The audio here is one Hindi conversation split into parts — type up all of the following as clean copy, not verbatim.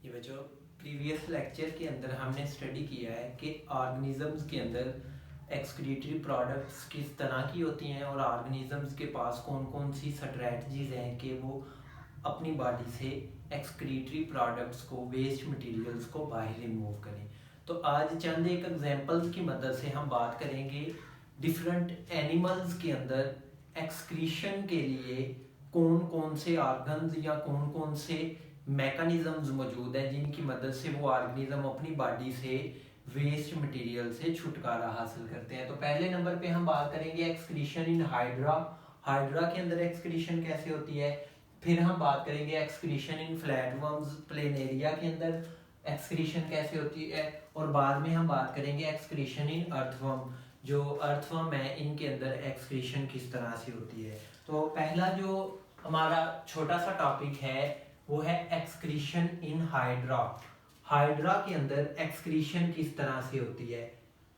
ये बच्चों, प्रीवियस लेक्चर के अंदर हमने स्टडी किया है कि ऑर्गेनिजम्स के अंदर एक्सक्रीटरी प्रोडक्ट्स किस तरह की होती हैं और ऑर्गेनिजम्स के पास कौन कौन सी स्ट्रेटजीज हैं कि वो अपनी बॉडी से एक्सक्रीटरी प्रोडक्ट्स को, वेस्ट मटेरियल्स को बाहर रिमूव करें। तो आज चंद एक एग्जांपल्स की मदद से हम बात करेंगे डिफरेंट एनिमल्स के अंदर एक्सक्रीशन के लिए कौन कौन से ऑर्गन्स या कौन कौन से मैकेनिज्म्स मौजूद हैं जिनकी मदद से वो ऑर्गेनिज्म अपनी बॉडी से वेस्ट मटेरियल से छुटकारा हासिल करते हैं। तो पहले नंबर पे हम बात करेंगे एक्सक्रीशन इन हाइड्रा। हाइड्रा के अंदर एक्सक्रीशन कैसे होती है। फिर हम बात करेंगे एक्सक्रीशन इन फ्लैटवर्म्स, प्लेनेरिया के अंदर एक्सक्रीशन कैसे होती है। और बाद में हम बात करेंगे एक्सक्रीशन इन अर्थवर्म, जो अर्थवर्म है इनके अंदर एक्सक्रीशन किस तरह से होती है। तो पहला जो हमारा छोटा सा टॉपिक है वो है एक्सक्रीशन इन हाइड्रा। हाइड्रा के अंदर एक्सक्रीशन किस तरह से होती है।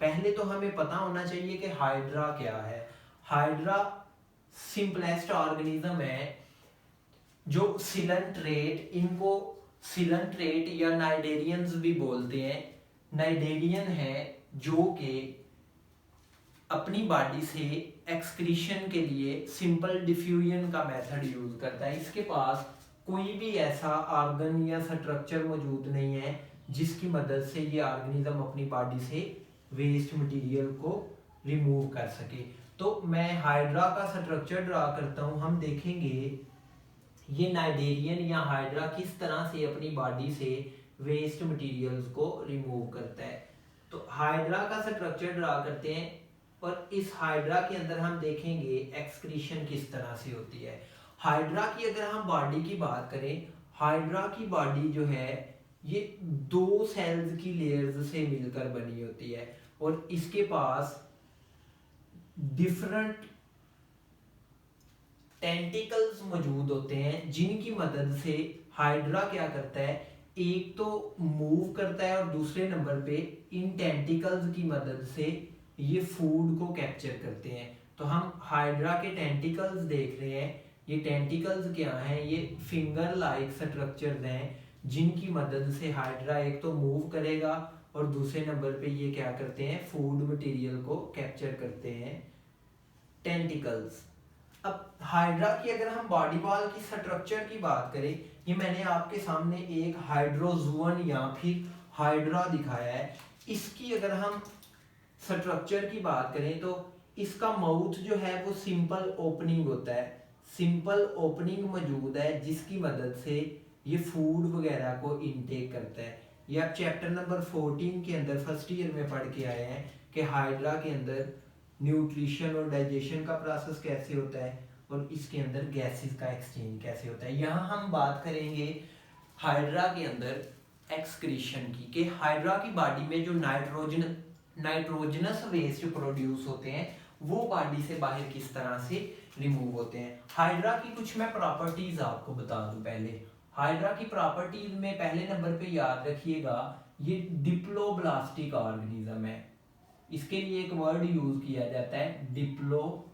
पहले तो हमें पता होना चाहिए कि हाइड्रा क्या है। हाइड्रा सिंपलेस्ट ऑर्गेनिज्म है जो सिलेंट्रेट, इनको सिलेंट्रेट या नाइडेरियंस भी बोलते हैं। नाइडेरियन है जो कि अपनी बॉडी से एक्सक्रीशन के लिए सिंपल डिफ्यूजन का मेथड यूज करता है। इसके पास कोई भी ऐसा ऑर्गन या स्ट्रक्चर मौजूद नहीं है जिसकी मदद से ये ऑर्गेनिज्म अपनी बॉडी से वेस्ट मटेरियल को रिमूव कर सके। तो मैं हाइड्रा का स्ट्रक्चर ड्रा करता हूँ। हम देखेंगे ये नाइडेरियन या हाइड्रा किस तरह से अपनी बॉडी से वेस्ट मटेरियल्स को रिमूव करता है। तो हाइड्रा का स्ट्रक्चर ड्रा करते हैं और इस हाइड्रा के अंदर हम देखेंगे एक्सक्रीशन किस तरह से होती है। हाइड्रा की अगर हम बॉडी की बात करें, हाइड्रा की बॉडी जो है ये दो सेल्स की लेयर्स से मिलकर बनी होती है और इसके पास डिफरेंट टेंटिकल्स मौजूद होते हैं जिनकी मदद से हाइड्रा क्या करता है, एक तो मूव करता है और दूसरे नंबर पे इन टेंटिकल्स की मदद से ये फूड को कैप्चर करते हैं। तो हम हाइड्रा के टेंटिकल्स देख रहे हैं। ये टेंटिकल्स क्या हैं, ये फिंगर लाइक स्ट्रक्चर्स हैं जिनकी मदद से हाइड्रा एक तो मूव करेगा और दूसरे नंबर पे ये क्या करते हैं, फूड मटेरियल को कैप्चर करते हैं, टेंटिकल्स। अब हाइड्रा की अगर हम बॉडी वॉल की स्ट्रक्चर की बात करें, ये मैंने आपके सामने एक हाइड्रोजोअन या फिर हाइड्रा दिखाया है। इसकी अगर हम स्ट्रक्चर की बात करें तो इसका माउथ जो है वो सिंपल ओपनिंग होता है। सिंपल ओपनिंग मौजूद है जिसकी मदद से ये फूड वगैरह को इनटेक करता है। ये आप चैप्टर नंबर 14 के अंदर फर्स्ट ईयर में पढ़ के आए हैं कि हाइड्रा के अंदर न्यूट्रिशन और डाइजेशन का प्रोसेस कैसे होता है और इसके अंदर गैसेस का एक्सचेंज कैसे होता है। यहाँ हम बात करेंगे हाइड्रा के अंदर एक्सक्रीशन की, कि हाइड्रा की बॉडी में जो नाइट्रोजनस वेस्ट प्रोड्यूस होते हैं वो बॉडी से बाहर किस तरह से रिमूव होते हैं। हाइड्रा की कुछ मैं प्रॉपर्टीज आपको बता दूं। पहले हाइड्रा की प्रॉपर्टीज में पहले नंबर पे याद रखिएगा, ये डिप्लोब्लास्टिक ऑर्गेनिज्म है। इसके लिए एक वर्ड यूज किया जाता है, डिप्लोब्लास्टिक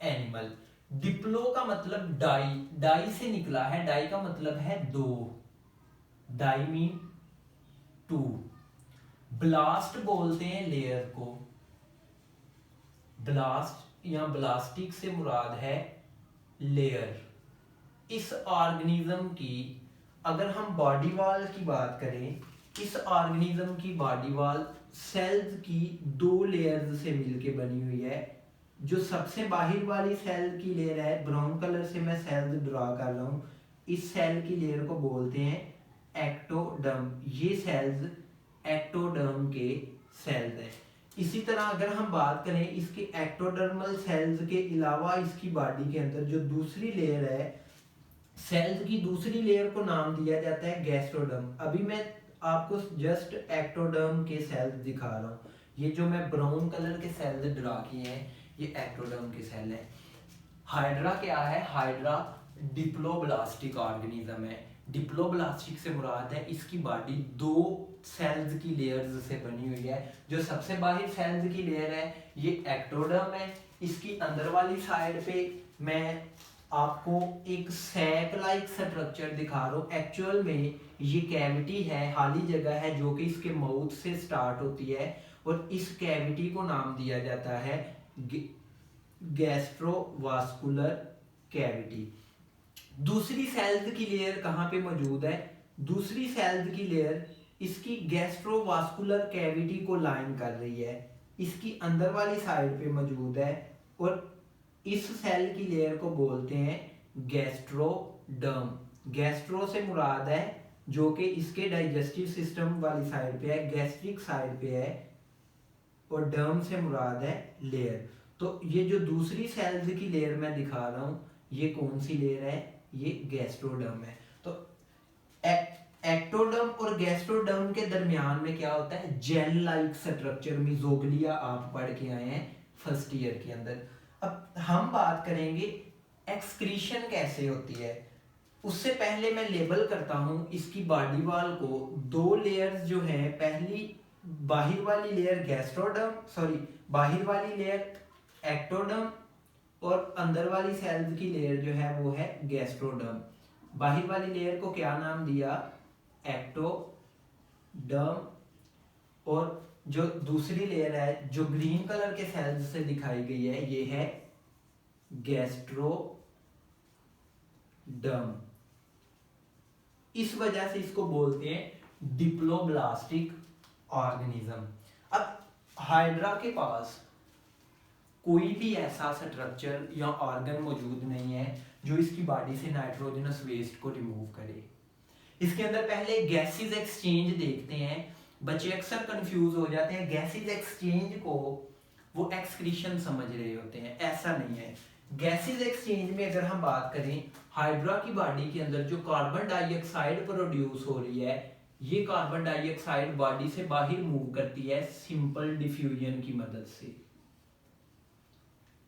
एनिमल। डिप्लो का मतलब डाई, डाई से निकला है, डाई का मतलब है दो, डाई मीन टू। ब्लास्ट बोलते हैं लेयर को, ब्लास्ट या ब्लास्टिक से मुराद है लेयर। इस ऑर्गेनिज्म की अगर हम बॉडी वॉल की बात करें, इस ऑर्गेनिज्म की बॉडी वॉल सेल्स की दो लेयर्स से मिलकर बनी हुई है। जो सबसे बाहर वाली सेल की लेयर है, ब्राउन कलर से मैं सेल्स ड्रा कर रहा हूं, इस सेल की लेयर को बोलते हैं एक्टोडर्म। ये सेल्स एक्टोडर्म के सेल्स हैं। इसी तरह अगर हम बात करें इसके एक्टोडर्मल सेल्स के अलावा इसकी बॉडी के अंदर जो दूसरी लेयर है, सेल्स की दूसरी लेयर को नाम दिया जाता है गैस्ट्रोडर्म। अभी मैं आपको जस्ट एक्टोडर्म के सेल्स दिखा रहा हूँ। ये जो मैं ब्राउन कलर के सेल्स ड्रा किए हैं ये एक्टोडर्म के सेल हैं। हाइड्रा क्या है, हाइड्रा डिप्लोब्लास्टिक ऑर्गेनिज्म है। डिप्लोब्लास्टिक से मुराद है इसकी बॉडी दो सेल्स की लेयर्स से बनी हुई है। जो सबसे बाहर सेल्स की लेयर है ये एक्टोडर्म है। इसकी अंदर वाली साइड पे मैं आपको एक सैक लाइक स्ट्रक्चर दिखा रहा हूँ। एक्चुअल में ये कैविटी है, खाली जगह है जो कि इसके माउथ से स्टार्ट होती है और इस कैविटी को नाम दिया जाता है गैस्ट्रोवास्कुलर कैविटी। दूसरी सेल्स की लेयर कहाँ पे मौजूद है? दूसरी सेल्स की लेयर इसकी गैस्ट्रोवास्कुलर कैविटी को लाइन कर रही है, इसकी अंदर वाली साइड पे मौजूद है और इस सेल की लेयर को बोलते हैं गैस्ट्रोडर्म। गैस्ट्रो से मुराद है जो कि इसके डाइजेस्टिव सिस्टम वाली साइड पे है, गैस्ट्रिक साइड पे है, और डर्म से मुराद है लेयर। तो ये जो दूसरी सेल्स की लेयर मैं दिखा रहा हूँ, ये कौन सी लेयर है? ये गैस्ट्रोडर्म है। तो एक्टोडर्म और गैस्ट्रोडर्म के दरमियान में क्या होता है? जेल लाइक स्ट्रक्चर, मिजोग्लिया आप पढ़ के आए हैं फर्स्ट ईयर के अंदर। अब हम बात करेंगे एक्सक्रीशन कैसे होती है। उससे पहले मैं लेबल करता हूं इसकी बॉडी वॉल को। दो लेयर्स जो हैं, पहली बाहर वाली लेयर गैस्ट्रोडर्म, सॉरी बाहर वाली लेयर एक्टोडर्म और अंदर वाली सेल्स की लेयर जो है वो है गैस्ट्रोडर्म। बाहर वाली लेयर को क्या नाम दिया? एक्टोडर्म। और जो दूसरी लेयर है जो ग्रीन कलर के सेल्स से दिखाई गई है, ये है गैस्ट्रोडर्म। इस वजह से इसको बोलते हैं डिप्लोब्लास्टिक ऑर्गेनिज्म। अब हाइड्रा के पास कोई भी ऐसा स्ट्रक्चर या ऑर्गन मौजूद नहीं है जो इसकी बॉडी से नाइट्रोजनस वेस्ट को रिमूव करे। इसके अंदर पहले गैसेस एक्सचेंज देखते हैं। बच्चे अक्सर कंफ्यूज हो जाते हैं, गैसेस एक्सचेंज को वो एक्सक्रीशन समझ रहे होते हैं, ऐसा नहीं है। गैसेस एक्सचेंज में अगर हम बात करें, हाइड्रा की बॉडी के अंदर जो कार्बन डाइऑक्साइड प्रोड्यूस हो रही है, ये कार्बन डाइऑक्साइड बॉडी से बाहर मूव करती है सिंपल डिफ्यूजन की मदद से।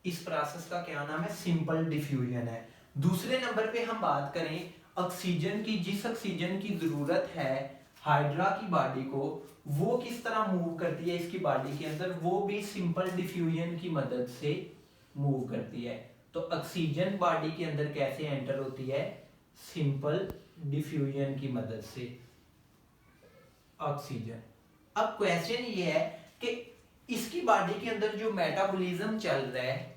इस प्रोसेस का क्या नाम है? सिंपल डिफ्यूजन है। दूसरे नंबर पे हम बात करें ऑक्सीजन की, जिस ऑक्सीजन की जरूरत है हाइड्रा की बॉडी को, वो किस तरह मूव करती है इसकी बॉडी के अंदर? वो भी सिंपल डिफ्यूजन की मदद से मूव करती है। तो ऑक्सीजन बॉडी के अंदर कैसे एंटर होती है? सिंपल डिफ्यूजन की मदद से ऑक्सीजन। अब क्वेश्चन ये है कि इसकी बॉडी के अंदर जो मेटाबॉलिज्म चल रहा है,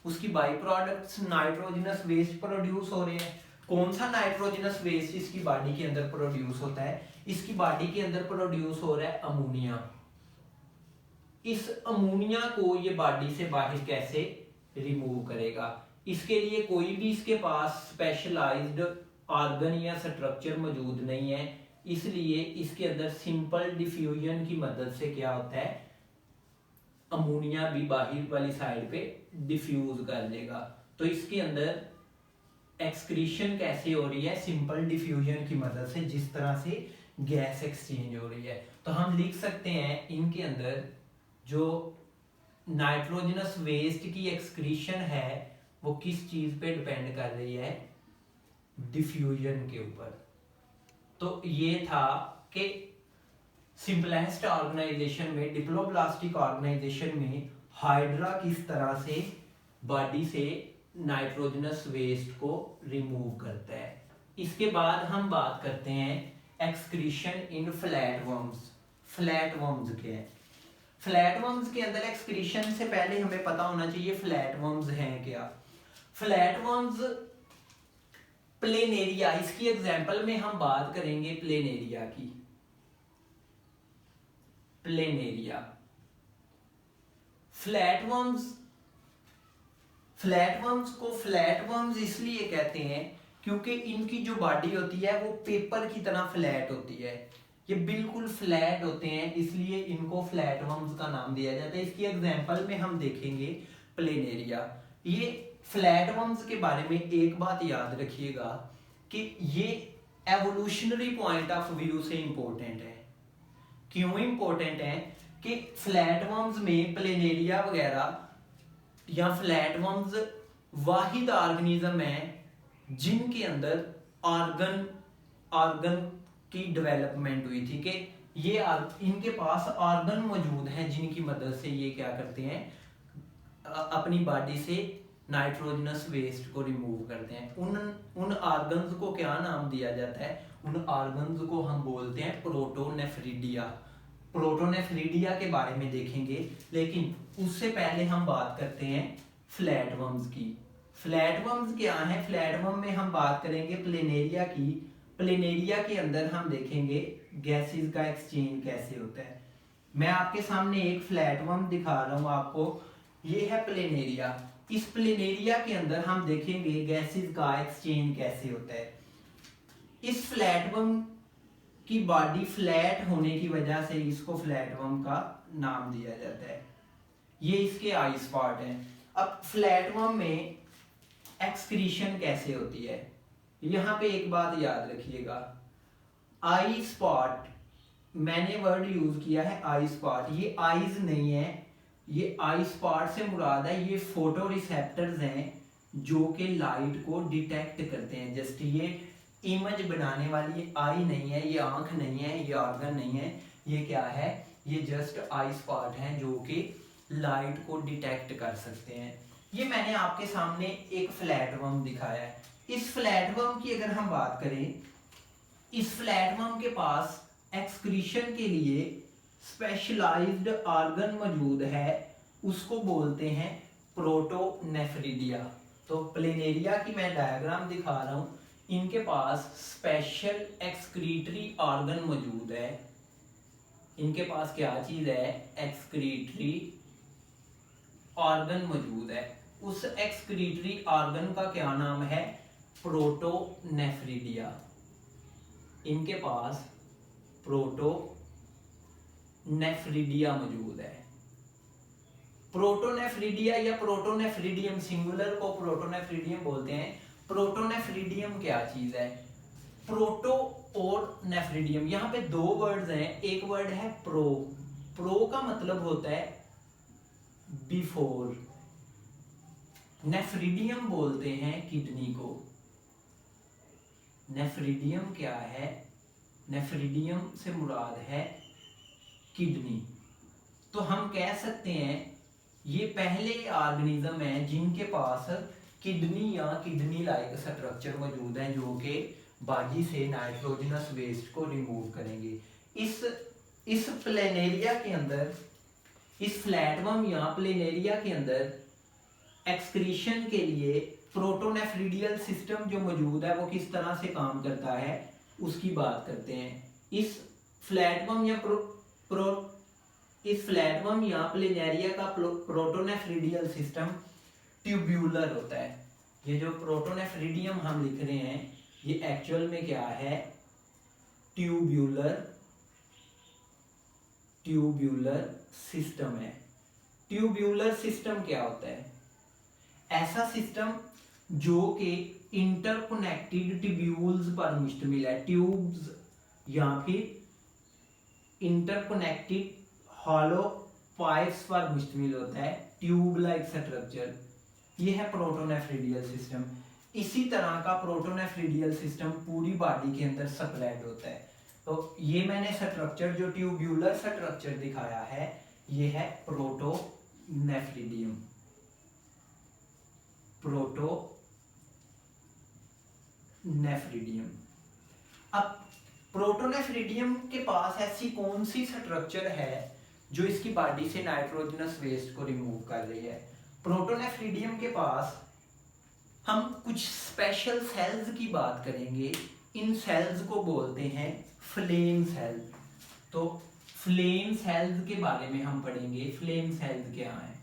उसकी by products nitrogenous waste produce हो रहे हैं। कौन सा नाइट्रोजनस वेस्ट इसकी बॉडी के अंदर प्रोड्यूस होता है? इसकी बॉडी के अंदर प्रोड्यूस हो रहा है अमोनिया। इस अमोनिया को ये बॉडी से बाहर कैसे रिमूव करेगा? इसके लिए कोई भी इसके पास स्पेशलाइज्ड ऑर्गन या स्ट्रक्चर मौजूद नहीं है, इसलिए इसके अंदर सिंपल डिफ्यूजन की मदद से क्या होता है? अमोनिया भी बाहर वाली साइड पे डिफ्यूज कर देगा। तो इसके अंदर एक्सक्रीशन कैसे हो रही है? सिंपल डिफ्यूजन की मदद से, जिस तरह से गैस एक्सचेंज हो रही है। तो हम लिख सकते हैं इनके अंदर जो नाइट्रोजनस वेस्ट की एक्सक्रीशन है वो किस चीज पे डिपेंड कर रही है? डिफ्यूजन के ऊपर। तो ये था कि सिंपलेस्ट ऑर्गेनाइजेशन में, डिप्लोब्लास्टिक ऑर्गेनाइजेशन में हाइड्रा किस तरह से बॉडी से नाइट्रोजनस वेस्ट को रिमूव करता है। इसके बाद हम बात करते हैं एक्सक्रीशन इन फ्लैटवर्म्स। फ्लैटवर्म्स क्या है? फ्लैटवर्म्स के अंदर एक्सक्रीशन से पहले हमें पता होना चाहिए फ्लैटवर्म्स हैं क्या। फ्लैटवर्म्स प्लेनेरिया, इसकी एग्जांपल में हम बात करेंगे प्लेनेरिया की। प्लेनेरिया फ्लैटवर्म्स को फ्लैटवर्म्स इसलिए कहते हैं क्योंकि इनकी जो बॉडी होती है वो पेपर की तरह फ्लैट होती है। ये बिल्कुल फ्लैट होते हैं, इसलिए इनको फ्लैटवर्म्स का नाम दिया जाता है। इसकी एग्जांपल में हम देखेंगे प्लेनेरिया। ये फ्लैटवर्म्स के बारे में एक बात याद रखिएगा कि ये एवोल्यूशनरी पॉइंट ऑफ व्यू से इंपॉर्टेंट है। क्यों इंपॉर्टेंट है? कि फ्लैटवर्म्स में, प्लेनेरिया वगैरह या फ्लैटवर्म्स वाहिद ऑर्गेनिज्म है जिनके अंदर ऑर्गन की डेवलपमेंट हुई थी, कि ये इनके पास ऑर्गन मौजूद हैं जिनकी मदद से ये क्या करते हैं? अपनी बॉडी से नाइट्रोजनस वेस्ट को रिमूव करते हैं। उन ऑर्गन्स को क्या नाम दिया जाता है? उन ऑर्गन्स को हम बोलते हैं प्रोटोनेफ्रिडिया। प्रोटोनेफ्रिडिया के बारे में देखेंगे, लेकिन उससे पहले हम बात करते हैं फ्लैटवर्म्स की। फ्लैटवर्म्स क्या है? फ्लैटवर्म में हम बात करेंगे प्लेनेरिया की। प्लेनेरिया के अंदर हम देखेंगे गैसेस का एक्सचेंज कैसे होता है। मैं आपके सामने एक फ्लैटवर्म दिखा रहा हूँ आपको, ये है प्लेनेरिया। इस प्लेनेरिया के अंदर हम देखेंगे गैसेस का एक्सचेंज कैसे होता है। इस फ्लैटवर्म की बॉडी फ्लैट होने की वजह से इसको फ्लैटवर्म का नाम दिया जाता है। ये इसके आई स्पॉट हैं। अब फ्लैटवर्म में एक्सक्रीशन कैसे होती है, यहाँ पे एक बात याद रखिएगा, आई स्पॉट, मैंने वर्ड यूज किया है आई स्पॉट, ये आईज नहीं है, ये आई स्पॉट से मुराद है ये फोटो रिसेप्टर्स हैं जो कि लाइट को डिटेक्ट करते हैं। जस्ट ये इमेज बनाने वाली ये आई नहीं है, ये आंख नहीं है, ये ऑर्गन नहीं है, ये क्या है? ये जस्ट आई स्पॉट हैं जो कि लाइट को डिटेक्ट कर सकते हैं। ये मैंने आपके सामने एक फ्लैटवर्म दिखाया है। इस फ्लैटवर्म की अगर हम बात करें, इस फ्लैटवर्म के पास एक्सक्रीशन के लिए स्पेशलाइज्ड ऑर्गन मौजूद है, उसको बोलते हैं प्रोटोनेफ्रिडिया। तो प्लेनेरिया की मैं डायग्राम दिखा रहा हूं, इनके पास स्पेशल एक्सक्रीटरी ऑर्गन मौजूद है। इनके पास क्या चीज है? एक्सक्रीटरी ऑर्गन मौजूद है। उस एक्सक्रीटरी ऑर्गन का क्या नाम है? प्रोटोनेफ्रिडिया। इनके पास प्रोटोनेफ्रिडिया मौजूद है। प्रोटोनेफ्रिडिया या प्रोटोनेफ्रिडियम, सिंगुलर को प्रोटोनेफ्रिडियम बोलते हैं। प्रोटोनेफ्रिडियम क्या चीज है? प्रोटो और नेफ्रिडियम, यहाँ पे दो वर्ड्स हैं। एक वर्ड है प्रो, प्रो का मतलब होता है बिफोर। नेफ्रिडियम बोलते हैं किडनी को। नेफ्रिडियम क्या है? नेफ्रिडियम से मुराद है किडनी। तो हम कह सकते हैं ये पहले ऑर्गेनिज्म हैं जिनके पास किडनी या किडनी लाइक स्ट्रक्चर मौजूद है जो कि बाडी से नाइट्रोजनस वेस्ट को रिमूव करेंगे। इस प्लेनेरिया के अंदर, इस फ्लैटवर्म या प्लेनेरिया के अंदर एक्सक्रीशन के लिए प्रोटोनेफ्रिडियल सिस्टम जो मौजूद है वो किस तरह से काम करता है उसकी बात करते हैं। इस फ्लैटवर्म या प्लेनेरिया का प्रोटोनेफ्रिडियल सिस्टम ट्यूब्यूलर होता है। ये जो प्रोटोनेफ्रिडियम हम लिख रहे हैं ये एक्चुअल में क्या है? ट्यूब्यूलर सिस्टम है। ट्यूब्यूलर सिस्टम क्या होता है? ऐसा सिस्टम जो कि इंटरकनेक्टेड ट्यूब्यूल्स पर मुश्तमिल है। ट्यूब्स या फिर इंटरकनेक्टेड हॉलो पाइप्स पर मुश्तमिल होता है, ट्यूब लाइक स्ट्रक्चर। ये है प्रोटोनेफ्रिडियल सिस्टम। इसी तरह का प्रोटोनेफ्रिडियल सिस्टम पूरी बॉडी के अंदर स्प्रेड होता है। तो ये मैंने स्ट्रक्चर जो ट्यूब्यूलर स्ट्रक्चर दिखाया है ये है प्रोटोनेफ्रिडियम। अब प्रोटोनेफ्रिडियम के पास ऐसी कौन सी स्ट्रक्चर है जो इसकी बॉडी से नाइट्रोजनस वेस्ट को रिमूव कर रही है? प्रोटोनेफ्रिडियम के पास हम कुछ स्पेशल सेल्स की बात करेंगे। इन सेल्स को बोलते हैं फ्लेम सेल। तो फ्लेम सेल्स के बारे में हम पढ़ेंगे। फ्लेम सेल्स क्या है?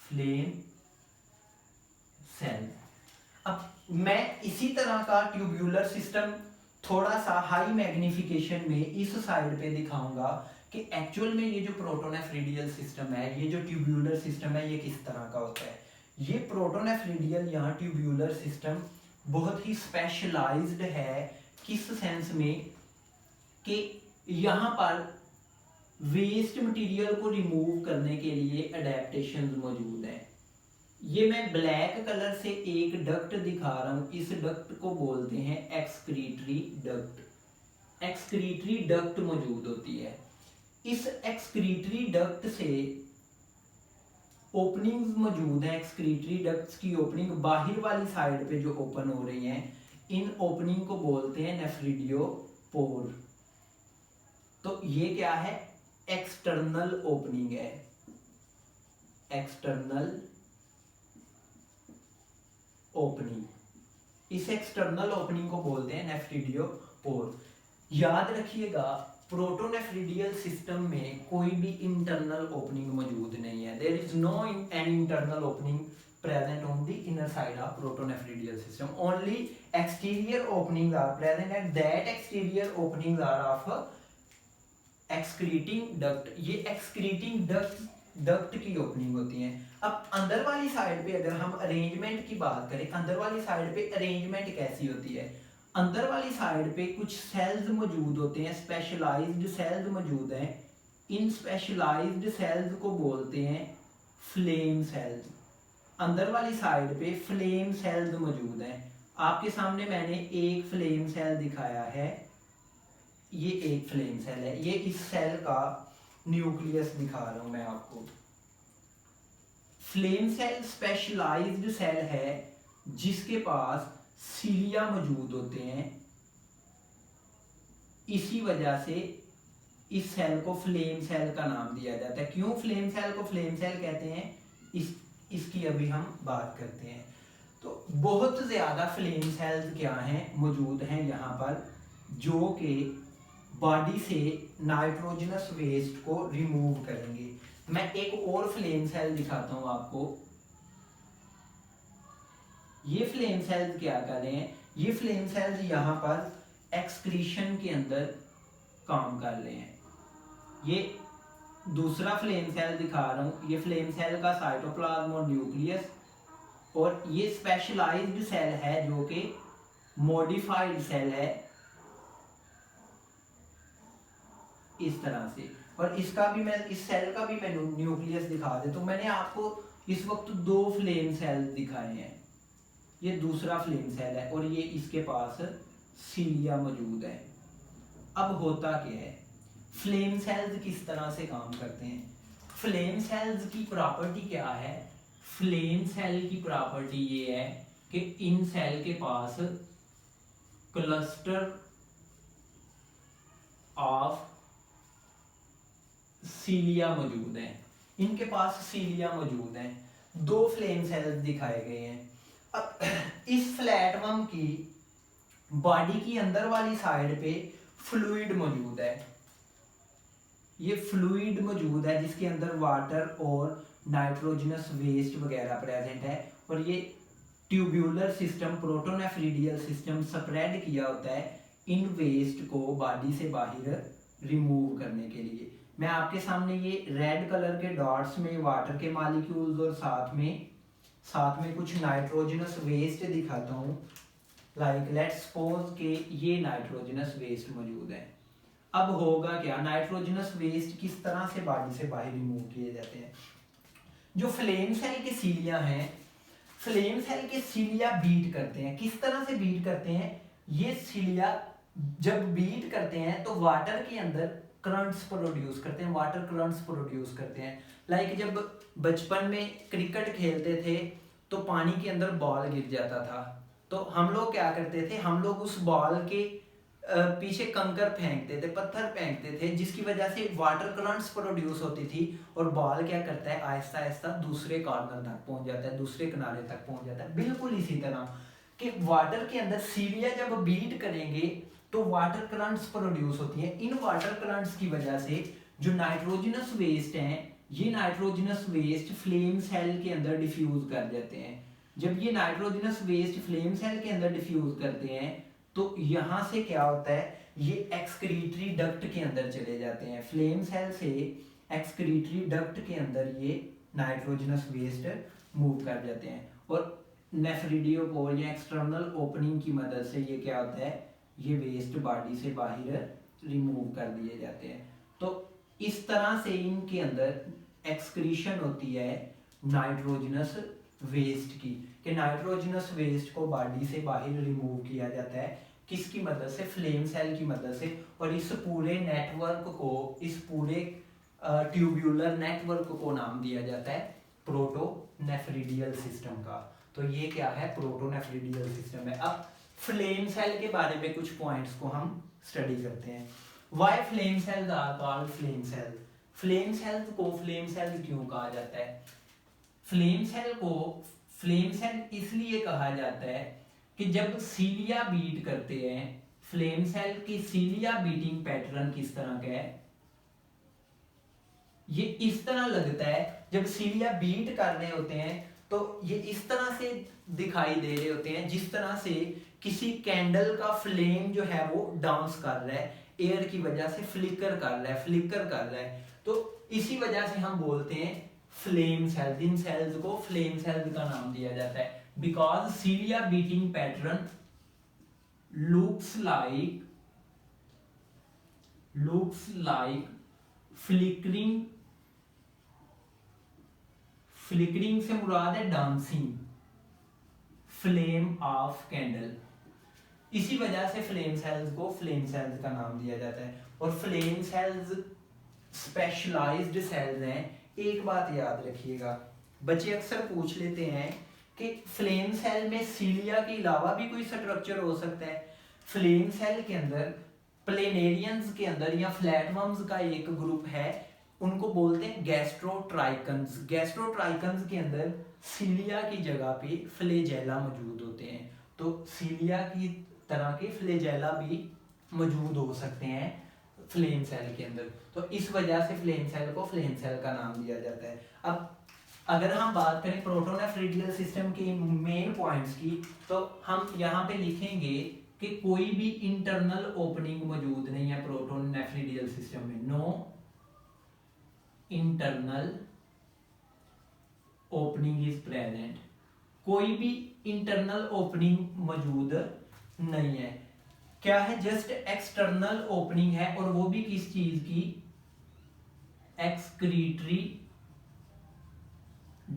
Flame cell. अब मैं इसी तरह का ट्यूब्यूलर सिस्टम थोड़ा सा हाई मैग्निफिकेशन में इस साइड पे दिखाऊंगा कि एक्चुअल में ये जो प्रोटोनेफ्रिडियल सिस्टम है, ये जो ट्यूब्यूलर सिस्टम है, ये किस तरह का होता है। ये प्रोटोनेफ्रिडियल या ट्यूब्यूलर सिस्टम बहुत ही स्पेशलाइज्ड है। किस सेंस में कि यहाँ पर वेस्ट मटेरियल को रिमूव करने के लिए अडेप्टेशंस मौजूद हैं। ये मैं ब्लैक कलर से एक डक्ट दिखा रहा हूं, इस डक्ट को बोलते हैं एक्सक्रीटरी डक्ट। एक्सक्रीटरी डक्ट मौजूद होती है। इस एक्सक्रीटरी डक्ट से ओपनिंग्स मौजूद हैं, एक्सक्रीटरी डक्ट्स की ओपनिंग बाहर वाली साइड पे जो ओपन हो रही हैं, इन ओपनिंग को बोलते हैं नेफ्रिडियोपोर। तो ये क्या है, एक्सटर्नल ओपनिंग है, एक्सटर्नल ओपनिंग। इस एक्सटर्नल ओपनिंग को बोलते हैं नेफ्रिडियोपोर। याद रखिएगा प्रोटोनेफ्रिडियल सिस्टम में कोई भी इंटरनल ओपनिंग मौजूद नहीं है। There is no any internal opening present on the inner side of protonephridial system. Only exterior openings are present and that exterior openings are of excreting duct. ये excreting duct की ओपनिंग होती हैं। अब अंदर वाली साइड पे अगर हम अरेंजमेंट की बात करें, अंदर वाली साइड पे अरेंजमेंट कैसी होती है, अंदर वाली साइड पे कुछ सेल्स मौजूद होते हैं, स्पेशलाइज्ड सेल्स मौजूद हैं। इन स्पेशलाइज्ड सेल्स को बोलते हैं फ्लेम सेल्स। अंदर वाली साइड पे फ्लेम सेल्स मौजूद हैं। आपके सामने मैंने एक फ्लेम सेल दिखाया है, ये एक फ्लेम सेल है, ये इस सेल का न्यूक्लियस दिखा रहा हूं मैं आपको। फ्लेम सेल स्पेशलाइज्ड सेल है जिसके पास सीलिया मौजूद होते हैं, इसी वजह से इस सेल को फ्लेम सेल का नाम दिया जाता है। क्यों फ्लेम सेल को फ्लेम सेल कहते हैं, इसकी अभी हम बात करते हैं। तो बहुत ज्यादा फ्लेम सेल्स क्या हैं, मौजूद हैं यहाँ पर, जो कि बॉडी से नाइट्रोजनस वेस्ट को रिमूव करेंगे। मैं एक और फ्लेम सेल दिखाता हूं आपको। ये फ्लेम सेल्स क्या कर रहे हैं, ये फ्लेम सेल्स यहाँ पर एक्सक्रीशन के अंदर काम कर रहे हैं। ये दूसरा फ्लेम सेल दिखा रहा हूं, ये फ्लेम सेल का साइटोप्लाज्म और न्यूक्लियस, और ये स्पेशलाइज्ड सेल है जो कि मॉडिफाइड सेल है इस तरह से। और इसका भी मैं, इस सेल का भी मैं न्यूक्लियस दिखा दे। तो मैंने आपको इस वक्त दो फ्लेम सेल दिखाए हैं, ये दूसरा फ्लेम सेल है और ये इसके पास सीलिया मौजूद है। अब होता क्या है, फ्लेम सेल्स किस तरह से काम करते हैं, फ्लेम सेल्स की प्रॉपर्टी क्या है, फ्लेम सेल की प्रॉपर्टी ये है कि इन सेल के पास क्लस्टर ऑफ सीलिया मौजूद है, इनके पास सीलिया मौजूद हैं। दो फ्लेम सेल्स दिखाए गए हैं। अब इस फ्लैटवर्म की बॉडी की अंदर वाली साइड पे फ्लूइड मौजूद है, ये फ्लूइड मौजूद है जिसके अंदर वाटर और नाइट्रोजनस वेस्ट वगैरह प्रेजेंट है। और ये ट्यूब्यूलर सिस्टम, प्रोटोनेफ्रिडियल सिस्टम स्प्रेड किया होता है इन वेस्ट को बॉडी से बाहर रिमूव करने के लिए। मैं आपके सामने ये रेड कलर के डॉट्स में वाटर के मॉलिक्यूल्स और साथ में कुछ नाइट्रोजनस वेस्ट दिखाता हूँ। लाइक लेट्स सपोज कि ये नाइट्रोजनस वेस्ट मौजूद है। अब होगा क्या, नाइट्रोजनस वेस्ट किस तरह से बॉडी से बाहर रिमूव किए जाते हैं। जो फ्लेम सेल के सीलिया हैं, फ्लेम सेल के सीलिया बीट करते हैं। किस तरह से बीट करते हैं, ये सीलिया जब बीट करते हैं तो वाटर के अंदर करंट्स प्रोड्यूस करते हैं, वाटर करंट्स प्रोड्यूस करते हैं। लाइक जब बचपन में क्रिकेट खेलते थे तो पानी के अंदर बॉल गिर जाता था, तो हम लोग क्या करते थे, हम लोग उस बॉल के पीछे कंकर फेंकते थे, पत्थर फेंकते थे, जिसकी वजह से वाटर करंट्स प्रोड्यूस होती थी और बॉल क्या करता है, आहिस्ता आहिस्ता दूसरे कॉर्नर तक पहुंच जाता है, दूसरे किनारे तक पहुंच जाता है। बिल्कुल इसी तरह कि वाटर के अंदर सीलिया जब बीट करेंगे तो वाटर करंट्स प्रोड्यूस होती हैं। इन वाटर करंट्स की वजह से जो नाइट्रोजनस वेस्ट हैं, ये नाइट्रोजनस वेस्ट फ्लेम सेल के अंदर डिफ्यूज कर जाते हैं। जब ये नाइट्रोजनस वेस्ट फ्लेम सेल के अंदर डिफ्यूज करते हैं तो यहाँ से क्या होता है, ये एक्सक्रीटरी डक्ट के अंदर चले जाते हैं। फ्लेम सेल से एक्सक्रीटरी डक्ट के अंदर ये नाइट्रोजनस वेस्ट मूव कर जाते हैं और नेफ्रिडियोपोर या एक्सटर्नल ओपनिंग की मदद से ये क्या होता है, ये वेस्ट बॉडी से बाहर रिमूव कर दिए जाते हैं। तो इस तरह से इनके अंदर एक्सक्रीशन होती है नाइट्रोजनस वेस्ट की, कि नाइट्रोजनस वेस्ट को बॉडी से बाहर रिमूव किया जाता है। किसकी मदद से, फ्लेम सेल की मदद से। और इस पूरे नेटवर्क को, इस पूरे ट्यूब्यूलर नेटवर्क को नाम दिया जाता है प्रोटोनेफ्रिडियल सिस्टम का। तो ये क्या है, प्रोटोनेफ्रिडियल सिस्टम है। अब फ्लेम सेल के बारे में कुछ पॉइंट्स को हम स्टडी करते हैं। Why flame cells are called flame cell. Flame cells को फ्लेम सेल क्यों कहा जाता है? फ्लेम सेल को फ्लेम सेल इसलिए कहा जाता है कि जब सीलिया बीट करते हैं, फ्लेम सेल की सीलिया बीटिंग पैटर्न किस तरह का है, ये इस तरह लगता है। जब सीलिया बीट कर रहे होते हैं तो ये इस तरह से दिखाई दे रहे होते हैं जिस तरह से किसी कैंडल का फ्लेम जो है वो डांस कर रहा है, एयर की वजह से फ्लिकर कर रहा है। तो इसी वजह से हम बोलते हैं फ्लेम सेल्स। इन सेल्स को फ्लेम सेल्स का नाम दिया जाता है because cilia beating pattern looks like flickering से मुराद है डांसिंग फ्लेम ऑफ कैंडल। इसी वजह से फ्लेम सेल्स को फ्लेम सेल्स का नाम दिया जाता है। और फ्लेम सेल्स स्पेशलाइज्ड सेल्स हैं। एक बात याद रखिएगा, बच्चे अक्सर पूछ लेते हैं कि फ्लेम सेल में सीलिया के अलावा भी कोई स्ट्रक्चर हो सकता है। फ्लेम सेल के अंदर प्लेनेरियंस के अंदर या फ्लैटवर्म्स का एक ग्रुप है, उनको बोलते हैं गैस्ट्रोट्राइकन्स। गैस्ट्रोट्राइकन्स के अंदर सीलिया की जगह पे फ्लेजेला मौजूद होते हैं। तो सीलिया की तरह के फ्लेजेला भी मौजूद हो सकते हैं फ्लेम सेल के अंदर। तो इस वजह से फ्लेम सेल को फ्लेम सेल का नाम दिया जाता है। अब अगर हम बात करें प्रोटोनेफ्रिडियल सिस्टम के मेन पॉइंट्स की, तो हम यहाँ पे लिखेंगे कि कोई भी इंटरनल ओपनिंग मौजूद नहीं है प्रोटोनेफ्रिडियल सिस्टम में। No internal opening is present. कोई भी इंटरनल ओपनिंग मौजूद नहीं है। क्या है, जस्ट एक्सटर्नल ओपनिंग है, और वो भी किस चीज की, एक्सक्रीटरी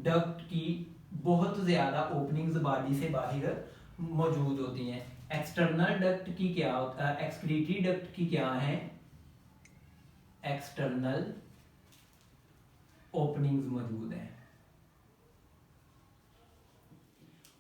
डक्ट की बहुत ज्यादा ओपनिंग्स बॉडी से बाहर मौजूद होती हैं। एक्सटर्नल डक्ट की क्या होता है, एक्सक्रीटरी डक्ट की क्या है, एक्सटर्नल ओपनिंग्स मौजूद हैं।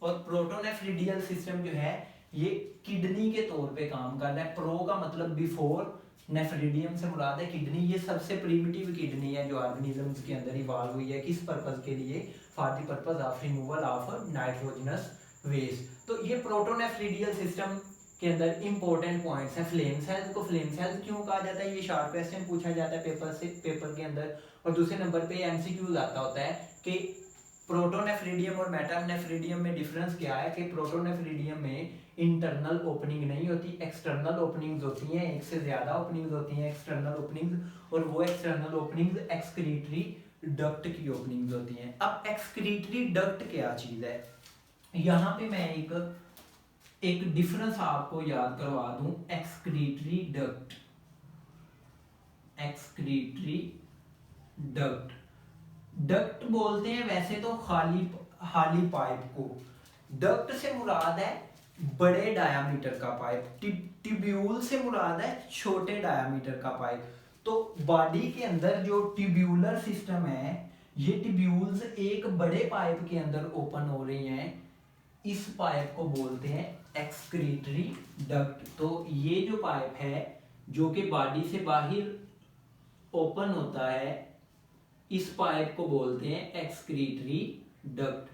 और प्रोटोनेफ्रिडियल सिस्टम जो है ये किडनी के तौर पे काम कर रहा है। प्रो का मतलब बिफोर, नेफ्रिडियम से मुराद है किडनी। ये सबसे प्रिमिटिव किडनी है जो ऑर्गेनिजम्स के अंदर इवॉल्व हुई है। किस पर्पस के लिए, for the purpose of removal of nitrogenous waste. तो ये प्रोटोनेफ्रिडियल सिस्टम के अंदर इंपॉर्टेंट पॉइंट्स हैं। फ्लेम सेल्स को फ्लेम सेल्स क्यों कहा जाता है, ये शॉर्ट क्वेश्चन पूछा जाता है पेपर के अंदर। और दूसरे नंबर पे एमसीक्यूज आता होता है कि प्रोटोनेफ्रिडियम और मेटानेफ्रिडियम में डिफरेंस क्या है, कि प्रोटोनेफ्रिडियम में इंटरनल ओपनिंग नहीं होती, एक्सटर्नल ओपनिंग्स होती हैं। एक से ज्यादा ओपनिंग्स होती हैं एक्सटर्नल ओपनिंग्स, और वो एक्सटर्नल ओपनिंग्स एक्सक्रीटरी डक्ट की ओपनिंग्स होती हैं। अब एक्सक्रीटरी डक्ट क्या चीज है, यहाँ पे मैं एक डिफरेंस आपको याद करवा दूं। Excretory duct, excretory duct, duct बोलते हैं वैसे तो खाली पाइप को। डक्ट से मुराद है बड़े डायामीटर का पाइप, ट्यूब्यूल से मुराद है छोटे डायामीटर का पाइप। तो बॉडी के अंदर जो ट्यूब्यूलर सिस्टम है, ये ट्यूब्यूल्स एक बड़े पाइप के अंदर ओपन हो रही हैं, इस पाइप को बोलते हैं एक्सक्रीटरी डक्ट। तो ये जो पाइप है जो कि बॉडी से बाहर ओपन होता है, इस पाइप को बोलते हैं excretory duct,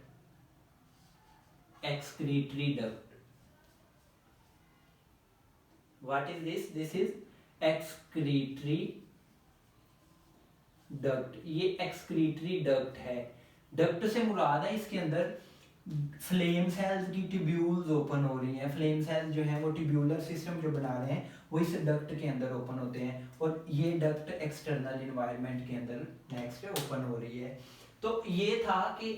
excretory duct. What is this, this is excretory duct. ये एक्सक्रीटरी डक्ट है। डक्ट से मुराद है इसके अंदर फ्लेम सेल्स की ट्यूब्यूल्स ओपन हो रही हैं। फ्लेम सेल्स जो हैं वो ट्यूब्यूलर सिस्टम जो बना रहे हैं वो इस डक्ट के अंदर ओपन होते हैं, और ये डक्ट एक्सटर्नल एनवायरनमेंट के अंदर नेक्स्ट ओपन हो रही है। तो ये था कि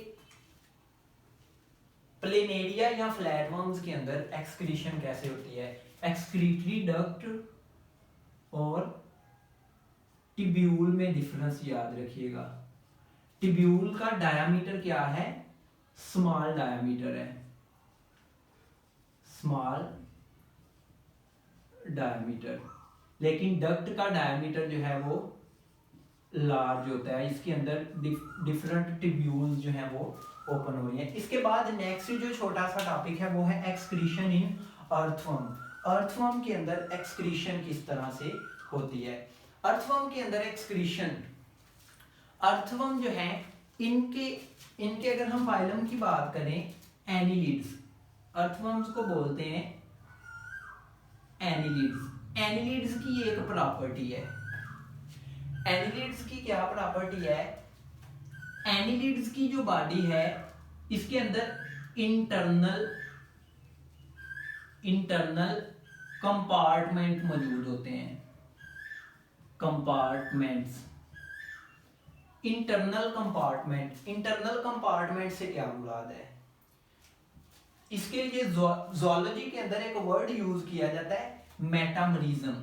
प्लेनेरिया या फ्लैटवर्म्स के अंदर एक्सक्रीशन कैसे होती है। एक्सक्रीटरी डक्ट और ट्यूब्यूल में डिफरेंस याद रखिएगा। ट्यूब्यूल का डायामीटर क्या है, स्मॉल डायामीटर है, स्मॉल डायामीटर। लेकिन डक्ट का डायामीटर जो है वो लार्ज होता है, इसके अंदर डिफरेंट ट्यूब्यूल्स जो हैं वो ओपन हो रही हैं। इसके बाद नेक्स्ट जो छोटा सा टॉपिक है वो है एक्सक्रीशन इन अर्थवर्म। अर्थवर्म के अंदर एक्सक्रीशन किस तरह से होती है। अर्थवर्म के अंदर एक्सक्रीशन, अर्थवर्म जो है इनके इनके अगर हम फाइलम की बात करें, एनिलिड्स, अर्थवर्म्स को बोलते हैं एनिलिड्स। एनिलिड्स की एक प्रॉपर्टी है, एनिलिड्स की क्या प्रॉपर्टी है, एनिलिड्स की जो बॉडी है इसके अंदर इंटरनल कंपार्टमेंट मौजूद होते हैं, कंपार्टमेंट्स। इंटरनल कंपार्टमेंट से क्या मुराद है, इसके लिए ज़ूलॉजी के अंदर एक वर्ड यूज किया जाता है मेटामरिज्म।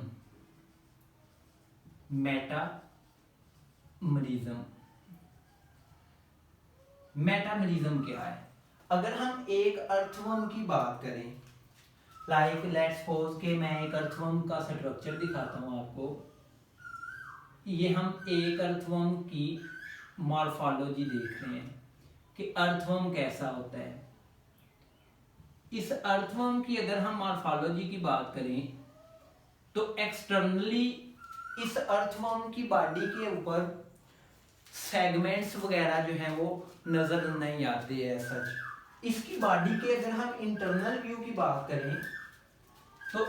मेटामरिज्म क्या है, अगर हम एक अर्थवर्म की बात करें, लाइक लेट्स सपोज कि मैं एक अर्थवर्म का स्ट्रक्चर दिखाता हूं आपको। ये हम एक अर्थवर्म की मॉर्फोलॉजी देख रहे हैं कि अर्थवर्म कैसा होता है। इस अर्थवर्म की अगर हम मॉर्फोलॉजी की बात करें तो एक्सटर्नली इस अर्थवर्म की बॉडी के ऊपर सेगमेंट्स वगैरह जो हैं वो नजर नहीं आते हैं सच। इसकी बॉडी के अगर हम इंटरनल व्यू की बात करें तो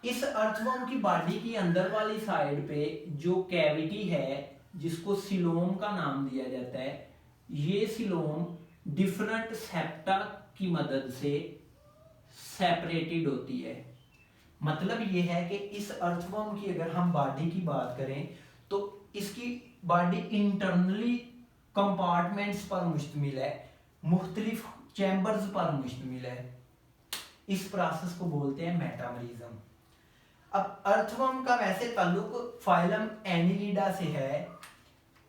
इस अर्थवर्म की बॉडी की अंदर वाली साइड पे जो कैविटी है जिसको सिलोम का नाम दिया जाता है, ये सिलोम डिफरेंट सेप्टा की मदद से सेपरेटेड होती है। मतलब ये है कि इस अर्थवर्म की अगर हम बॉडी की बात करें तो इसकी बॉडी इंटरनली कंपार्टमेंट्स पर मुश्तमिल है, मुख्तलिफ चैम्बर्स पर मुश्तमिल है। इस प्रोसेस को बोलते हैं मेटामरिज्म। अब अर्थवर्म का वैसे ताल्लुक फाइलम एनिलिडा से है।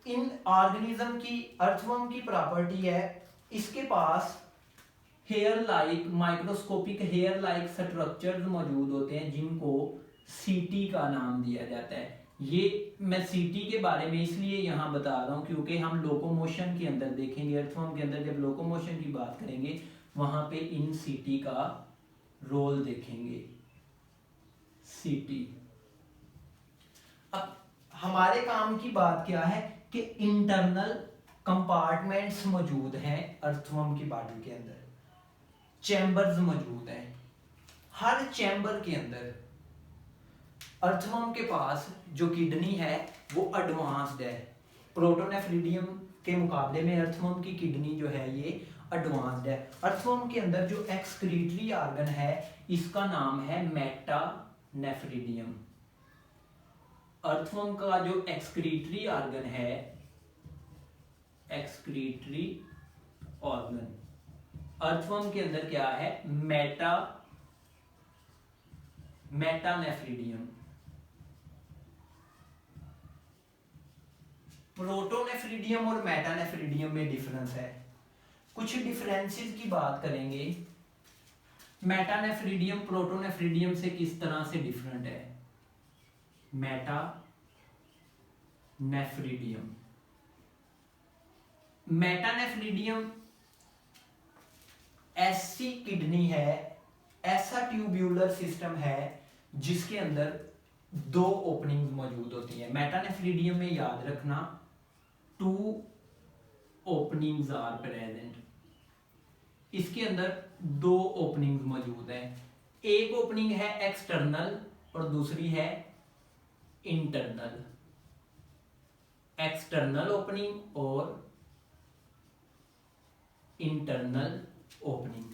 इन ऑर्गेनिज्म की, अर्थवर्म की प्रॉपर्टी है इसके पास hair like, microscopic hair like structures मौजूद होते हैं जिनको सीटी का नाम दिया जाता है। ये मैं सीटी के बारे में इसलिए यहाँ बता रहा हूँ क्योंकि हम लोकोमोशन के अंदर देखेंगे, अर्थवर्म के अंदर जब लोकोमोशन की बात करेंगे वहां पे इन सीटी का रोल देखेंगे। सीटी। अब हमारे काम की बात क्या है कि इंटरनल कंपार्टमेंट्स मौजूद हैं अर्थवर्म की बॉडी के अंदर, चैम्बर्स मौजूद हैं। हर चैम्बर के अंदर अर्थवर्म के पास जो किडनी है वो एडवांस्ड है। प्रोटोनेफ्रिडियम के मुकाबले में अर्थवर्म की किडनी जो है ये एडवांस्ड है। अर्थवर्म के अंदर जो एक्सक्रीटरी ऑर्गन है इसका नाम है मेटानेफ्रिडियम। अर्थवर्म का जो एक्सक्रीटरी ऑर्गन है, एक्सक्रीटरी ऑर्गन अर्थवर्म के अंदर क्या है, मेटानेफ्रिडियम। प्रोटोनेफ्रिडियम और मेटानेफ्रिडियम में डिफरेंस है। कुछ डिफरेंसेस की बात करेंगे। मेटानेफ्रिडियम प्रोटोनेफ्रिडियम से किस तरह से डिफरेंट है। मेटानेफ्रिडियम ऐसी किडनी है, ऐसा ट्यूब्यूलर सिस्टम है जिसके अंदर दो ओपनिंग्स मौजूद होती है। मेटानेफ्रिडियम में याद रखना 2 ओपनिंग्स आर प्रेजेंट। इसके अंदर 2 ओपनिंग्स मौजूद हैं। एक ओपनिंग है एक्सटर्नल और दूसरी है इंटरनल। एक्सटर्नल ओपनिंग और इंटरनल ओपनिंग।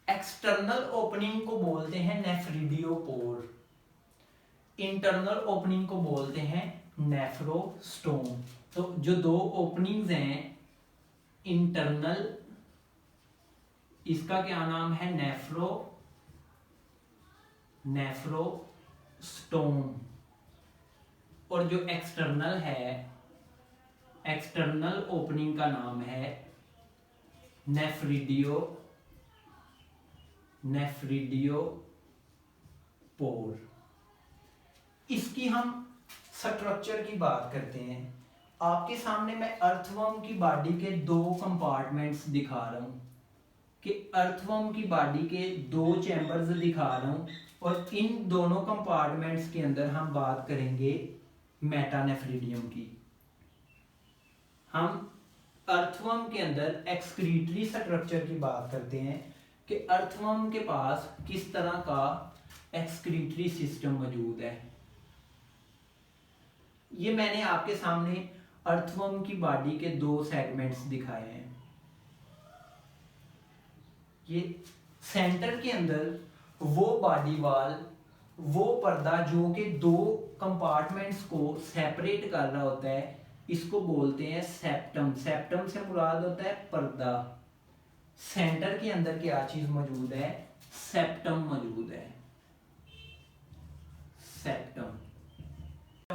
एक्सटर्नल ओपनिंग को बोलते हैं नेफ्रिडियोपोर, इंटरनल ओपनिंग को बोलते हैं नेफ्रोस्टोम। तो जो 2 ओपनिंग्स हैं इंटरनल, इसका क्या नाम है, नेफ्रोस्टोम। और जो एक्सटर्नल है, एक्सटर्नल ओपनिंग का नाम है नेफ्रिडियोपोर। इसकी हम स्ट्रक्चर की बात करते हैं। आपके सामने मैं अर्थवर्म की बॉडी के दो कंपार्टमेंट्स दिखा रहा हूँ कि अर्थवर्म की बॉडी के दो चैम्बर्स दिखा रहा हूँ, और इन दोनों कंपार्टमेंट्स के अंदर हम बात करेंगे मेटानेफ्रिडियम की। हम अर्थवर्म के अंदर एक्सक्रीटरी स्ट्रक्चर की बात करते हैं कि अर्थवर्म के पास किस तरह का एक्सक्रीटरी सिस्टम मौजूद है। ये मैंने आपके सामने अर्थवर्म की बॉडी के दो सेगमेंट्स दिखाए हैं। ये सेंटर के अंदर वो बॉडी वाल, वो पर्दा जो कि दो कंपार्टमेंट्स को सेपरेट कर रहा होता है, इसको बोलते हैं सेप्टम। सेप्टम से मुराद होता है पर्दा। सेंटर के अंदर क्या चीज मौजूद है? सेप्टम मौजूद है। सेप्टम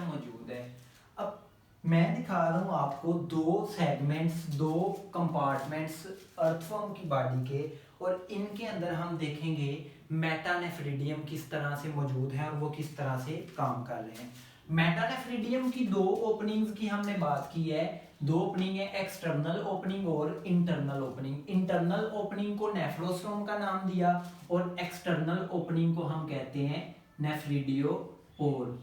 मौजूद है। अब मैं दिखा रहा हूं आपको दो सेगमेंट्स, दो कंपार्टमेंट्स अर्थवर्म की बॉडी के, और इनके अंदर हम देखेंगे मेटानेफ्रिडियम किस तरह से मौजूद है और वो किस तरह से काम कर रहे हैं। मेटानेफ्रिडियम की दो ओपनिंग्स की हमने बात की है। दो ओपनिंग है, एक्सटर्नल ओपनिंग और इंटरनल ओपनिंग। इंटरनल ओपनिंग को नेफ्रोस्टोम का नाम दिया और एक्सटर्नल ओपनिंग को हम कहते हैं नेफ्रिडियोपोर।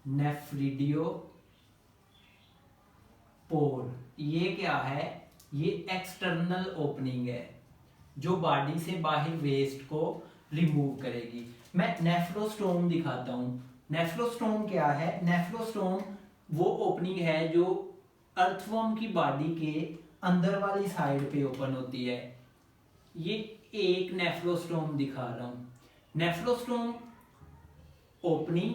नेफ्रिडियोपोर ये क्या है? ये एक्सटर्नल ओपनिंग है जो बॉडी से बाहर वेस्ट को रिमूव करेगी। मैं नेफ्रोस्टोम दिखाता हूं। नेफ्रोस्टोम क्या है? नेफ्रोस्टोम वो ओपनिंग है जो अर्थवर्म की बॉडी के अंदर वाली साइड पे ओपन होती है। ये एक नेफ्रोस्टोम दिखा रहा हूं। नेफ्रोस्टोम ओपनिंग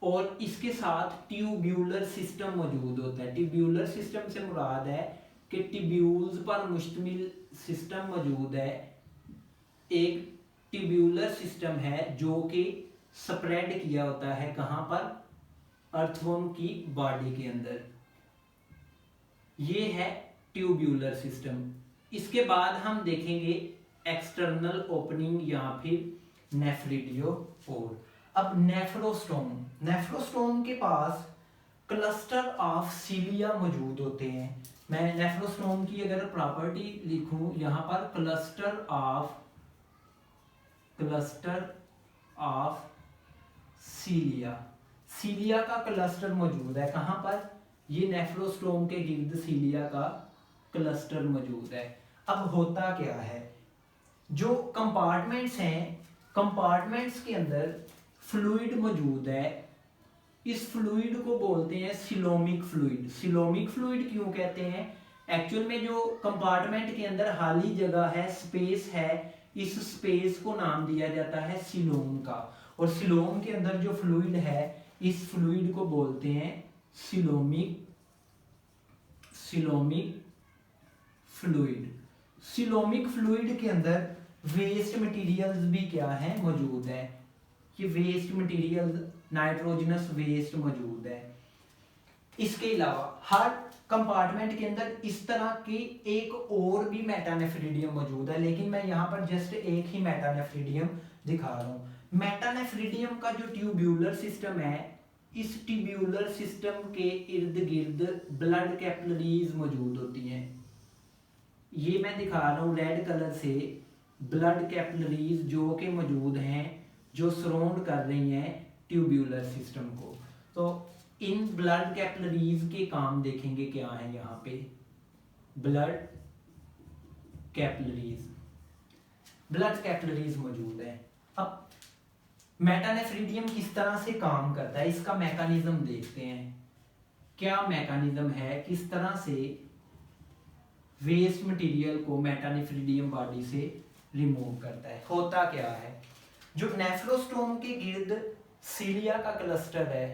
और इसके साथ ट्यूब्यूलर सिस्टम मौजूद होता है। ट्यूब्यूलर सिस्टम से मुराद है कि ट्यूब्यूल्स पर मुश्तमिल सिस्टम मौजूद है। एक ट्यूब्यूलर सिस्टम है जो कि स्प्रेड किया होता है कहां पर? अर्थवर्म की बॉडी के अंदर। ये है ट्यूब्यूलर सिस्टम। इसके बाद हम देखेंगे एक्सटर्नल ओपनिंग या फिर नेफ्रिडियोपोर। अब नेफ्रोस्टोम, नेफ्रोस्टोम के पास क्लस्टर ऑफ सीलिया मौजूद होते हैं। मैं नेफ्रोस्टोम की अगर प्रॉपर्टी लिखूं यहां पर, क्लस्टर ऑफ सीलिया, सीलिया का क्लस्टर मौजूद है कहां पर? ये नेफ्रोस्टोम के गिर्द सीलिया का क्लस्टर मौजूद है। अब होता क्या है? जो कंपार्टमेंट्स हैं, कंपार्टमेंट्स के अंदर फ्लूइड मौजूद है। इस फ्लूइड को बोलते हैं सिलोमिक फ्लूइड। सिलोमिक फ्लूइड क्यों कहते हैं? एक्चुअल में जो कंपार्टमेंट के अंदर खाली जगह है, स्पेस है, इस स्पेस को नाम दिया जाता है सिलोम का। और सिलोम के अंदर जो फ्लूइड है, इस फ्लूइड को बोलते हैं सिलोमिक फ्लूइड। सिलोमिक फ्लूइड के अंदर वेस्ट मटेरियल्स भी क्या है? मौजूद है। ये वेस्ट मटेरियल, नाइट्रोजनस वेस्ट मौजूद है। इसके अलावा हर कंपार्टमेंट के अंदर इस तरह की एक और भी मेटानेफ्रिडियम मौजूद है, लेकिन मैं यहाँ पर जस्ट एक ही मेटानेफ्रिडियम दिखा रहा हूँ। मेटानेफ्रिडियम का जो ट्यूब्यूलर सिस्टम है, इस ट्यूब्यूलर सिस्टम के इर्द गिर्द ब्लड कैपिलरीज मौजूद होती हैं। ये मैं दिखा रहा हूँ रेड कलर से, ब्लड कैपिलरीज जो कि मौजूद हैं, जो सराउंड कर रही हैं ट्यूब्यूलर सिस्टम को। तो इन ब्लड कैपिलरीज के काम देखेंगे क्या है यहाँ पे। ब्लड कैपिलरीज मौजूद है। अब मेटानेफ्रिडियम किस तरह से काम करता है, इसका मैकेनिज्म देखते हैं। क्या मैकेनिज्म है, किस तरह से वेस्ट मटेरियल को मेटानेफ्रिडियम बॉडी से रिमूव करता है। होता क्या है? जो नेफ्रोस्टोम के गिर्द सीलिया का क्लस्टर है,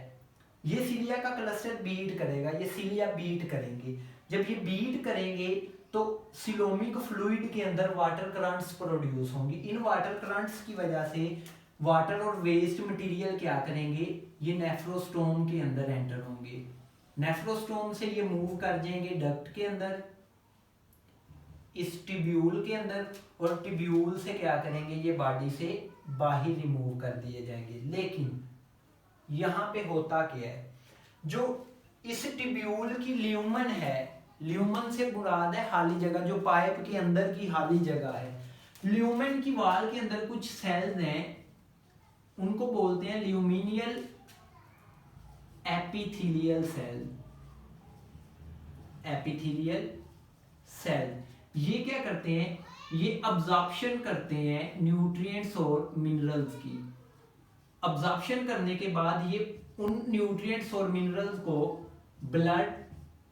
ये सीलिया का क्लस्टर बीट करेगा, ये सीलिया बीट करेंगे। जब ये बीट करेंगे तो सिलोमिक फ्लूइड के अंदर वाटर करंट्स प्रोड्यूस होंगी। इन वाटर करंट्स की वजह से वाटर और वेस्ट मटेरियल क्या करेंगे? ये नेफ्रोस्टोम के अंदर एंटर होंगे। नेफ्रोस्टोम से ये मूव कर जाएंगे डक्ट के अंदर, इस ट्यूब्यूल के अंदर, और ट्यूब्यूल से क्या करेंगे? ये बॉडी से बाहर रिमूव कर दिए जाएंगे। लेकिन यहाँ पे होता क्या है? जो इस ट्यूब्यूल की ल्यूमन है, ल्यूमन से मुराद है खाली जगह, जो पाइप के अंदर की खाली जगह है। ल्यूमन की वॉल के अंदर कुछ सेल्स हैं, उनको बोलते हैं ल्यूमिनियल एपिथेलियल सेल। एपिथेलियल सेल ये क्या करते हैं, ये अब्जॉर्प्शन करते हैं न्यूट्रिएंट्स और मिनरल्स की। अब्जॉर्प्शन करने के बाद ये उन न्यूट्रिएंट्स और मिनरल्स को ब्लड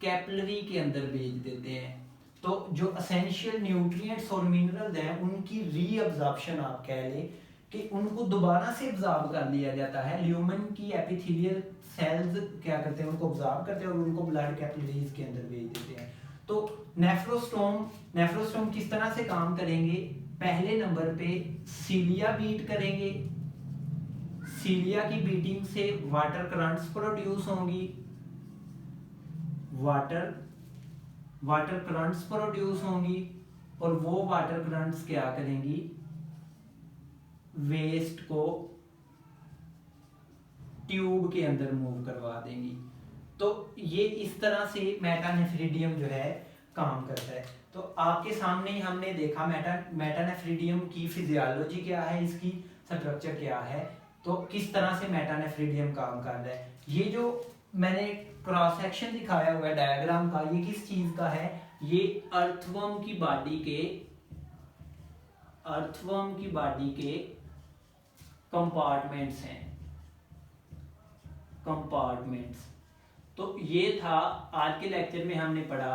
कैपिलरी के अंदर भेज देते हैं। तो जो एसेंशियल न्यूट्रिएंट्स और मिनरल्स हैं उनकी रीअब्जॉर्प्शन आप कह लें कि उनको दोबारा से अब्जॉर्ब कर लिया जाता है। ल्यूमन की एपिथेलियल सेल्स क्या करते हैं, उनको अब्जॉर्ब करते हैं और उनको ब्लड कैपिलरीज के अंदर भेज देते हैं। तो नेफ्रोस्टोम किस तरह से काम करेंगे, पहले नंबर पे सीलिया बीट करेंगे, सीलिया की बीटिंग से वाटर करंट्स प्रोड्यूस होंगी, वाटर करंट्स प्रोड्यूस होंगी, और वो वाटर करंट्स क्या करेंगी, वेस्ट को ट्यूब के अंदर मूव करवा देंगी। तो ये इस तरह से मेटानेफ्रिडियम जो है काम करता है। तो आपके सामने ही हमने देखा मेटानेफ्रिडियम की फिजियोलॉजी क्या है, इसकी स्ट्रक्चर क्या है, तो किस तरह से मेटानेफ्रिडियम काम कर रहा है। ये जो मैंने क्रॉस सेक्शन दिखाया हुआ है डायग्राम का, ये किस चीज का है, ये अर्थवर्म की बॉडी के कंपार्टमेंट्स हैं, कंपार्टमेंट्स। तो ये था आज के लेक्चर में हमने पढ़ा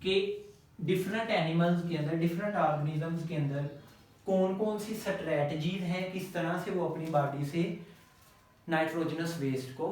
कि डिफरेंट एनिमल्स के अंदर, डिफरेंट ऑर्गेनिजम्स के अंदर कौन कौन सी स्ट्रेटजीज हैं, किस तरह से वो अपनी बॉडी से नाइट्रोजनस वेस्ट को